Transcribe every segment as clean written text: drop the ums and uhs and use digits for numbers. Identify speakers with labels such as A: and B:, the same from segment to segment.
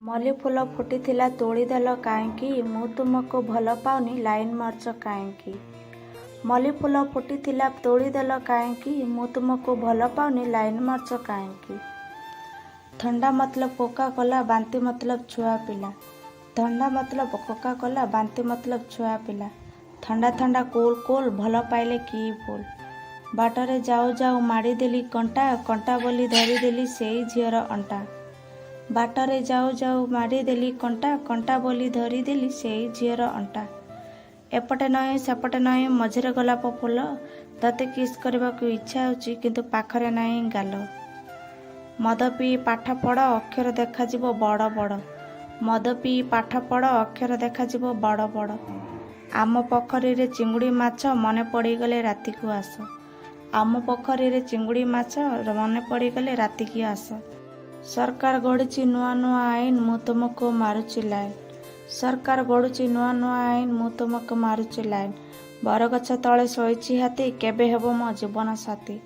A: ମଲ୍ଲି ଫୁଲ ଫୁଟିଥିଲା ତୋଳିଦେଲ କାହିଁକି, ମୁଁ ତୁମକୁ ଭଲ ପାଉନି ଲାଇନ୍ ମାରୁଛ କାହିଁକି। ମଲ୍ଲି ଫୁଲ ଫୁଟିଥିଲା ତୋଳିଦେଲ କାହିଁକି, ମୁଁ ତୁମକୁ ଭଲ ପାଉନି ଲାଇନ୍ ମାରୁଛ କାହିଁକି। ଥଣ୍ଡା ମତଲବ କୋକା କୋଲା, ବାନ୍ତି ମତଲବ ଛୁଆ ପିଲା। ଥଣ୍ଡା ମତଲବ କୋକା କୋଲା, ବାନ୍ତି ମତଲବ ଛୁଆ ପିଲା। ଥଣ୍ଡା ଥଣ୍ଡା କୁଲ୍ କୁଲ୍, ଭଲ ପାଇଲେ କି ଭୁଲ। ବାଟରେ ଯାଉ ଯାଉ ମାଡ଼ିଦେଲି କଣ୍ଟା, କଣ୍ଟା ବୋଲି ଧରିଦେଲି ସେଇ ଝିଅର ଅଣ୍ଟା। ବାଟରେ ଯାଉ ଯାଉ ମାଡ଼ିଦେଲି କଣ୍ଟା, କଣ୍ଟା ବୋଲି ଧରିଦେଲି ସେଇ ଝିଅର ଅଣ୍ଟା। ଏପଟେ ନଇଁ ସେପଟେ ନଇଁ ମଝିରେ ଗୋଲାପ ଫୁଲ, ତତେ କିସ୍ କରିବାକୁ ଇଚ୍ଛା ହେଉଛି କିନ୍ତୁ ପାଖରେ ନାହିଁ ଗାଲ। ମଦ ପିଇ ପାଠ ପଢ଼ ଅକ୍ଷର ଦେଖାଯିବ ବଡ଼ ବଡ଼। ମଦ ପିଇ ପାଠ ପଢ଼ ଅକ୍ଷର ଦେଖାଯିବ ବଡ଼ ବଡ଼। ଆମ ପୋଖରୀରେ ଚିଙ୍ଗୁଡ଼ି ମାଛ, ମନେ ପଡ଼ିଗଲେ ରାତିକୁ ଆସ। ଆମ ପୋଖରୀରେ ଚିଙ୍ଗୁଡ଼ି ମାଛ, ମନେ ପଡ଼ିଗଲେ ରାତିକି ଆସ। ସରକାର ଗଢ଼ୁଛି ନୂଆ ନୂଆ ଆଇନ, ମୁଁ ତୁମକୁ ମାରୁଛି ଲାଇନ୍। ସରକାର ଗଢ଼ୁଛି ନୂଆ ନୂଆ ଆଇନ, ମୁଁ ତୁମକୁ ମାରୁଛି ଲାଇନ୍। ବରଗଛ ତଳେ ଶୋଇଛି ହାତୀ, କେବେ ହେବ ମୋ ଜୀବନ ସାଥୀ।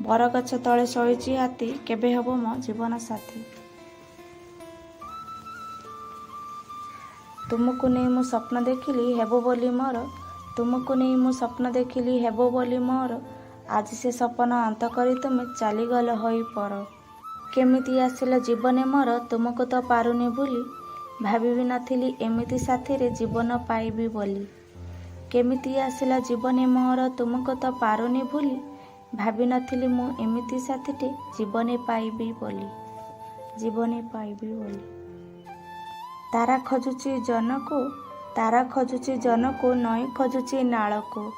A: ବରଗଛ ତଳେ ଶୋଇଛି ହାତୀ, କେବେ ହେବ ମୋ ଜୀବନ ସାଥୀ। ତୁମକୁ ନେଇ ମୁଁ ସ୍ୱପ୍ନ ଦେଖିଲି ହେବ ବୋଲି ମୋର। ତୁମକୁ ନେଇ ମୁଁ ସ୍ୱପ୍ନ ଦେଖିଲି ହେବ ବୋଲି ମୋର। ଆଜି ସେ ସପନ ଅନ୍ତ କରି ତୁମେ ଚାଲିଗଲ ହୋଇ ପର। କେମିତି ଆସିଲ ଜୀବନେ ମୋର, ତୁମକୁ ତ ପାରୁନି ଭୁଲି। ଭାବିବି ନଥିଲି ଏମିତି ସାଥୀରେ ଜୀବନ ପାଇବି ବୋଲି। କେମିତି ଆସିଲ ଜୀବନେ ମୋର, ତୁମକୁ ତ ପାରୁନି ଭୁଲି। ଭାବିନଥିଲି ମୁଁ ଏମିତି ସାଥୀଟେ ଜୀବନେ ପାଇବି ବୋଲି। ଜୀବନେ ପାଇବି ବୋଲି। ତାରା ଖୋଜୁଛି ଜହ୍ନକୁ, ତାରା ଖୋଜୁଛି ଜହ୍ନକୁ, ନଈ ଖୋଜୁଛି ନାଳକୁ।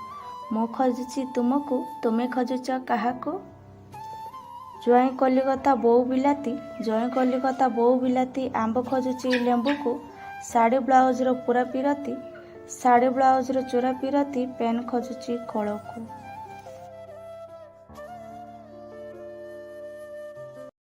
A: ମୁଁ ଖୋଜୁଛି ତୁମକୁ, ତୁମେ ଖୋଜୁଛ କାହାକୁ। ଜ୍ୱାଇଁ କଲିକତା ବୋଉ ବିଲାତି, ଜ୍ୱାଇଁ କଲିକତା ବୋଉ ବିଲାତି। ଆମ୍ବ ଖୋଜୁଛି ଲେମ୍ବୁକୁ, ଶାଢ଼ୀ ବ୍ଲାଉଜର ପୂରା ପିରତି। ଶାଢ଼ୀ ବ୍ଲାଉଜର ଚୂରା ପିରତି, ପେନ୍ ଖୋଜୁଛି ଖୋଳକୁ।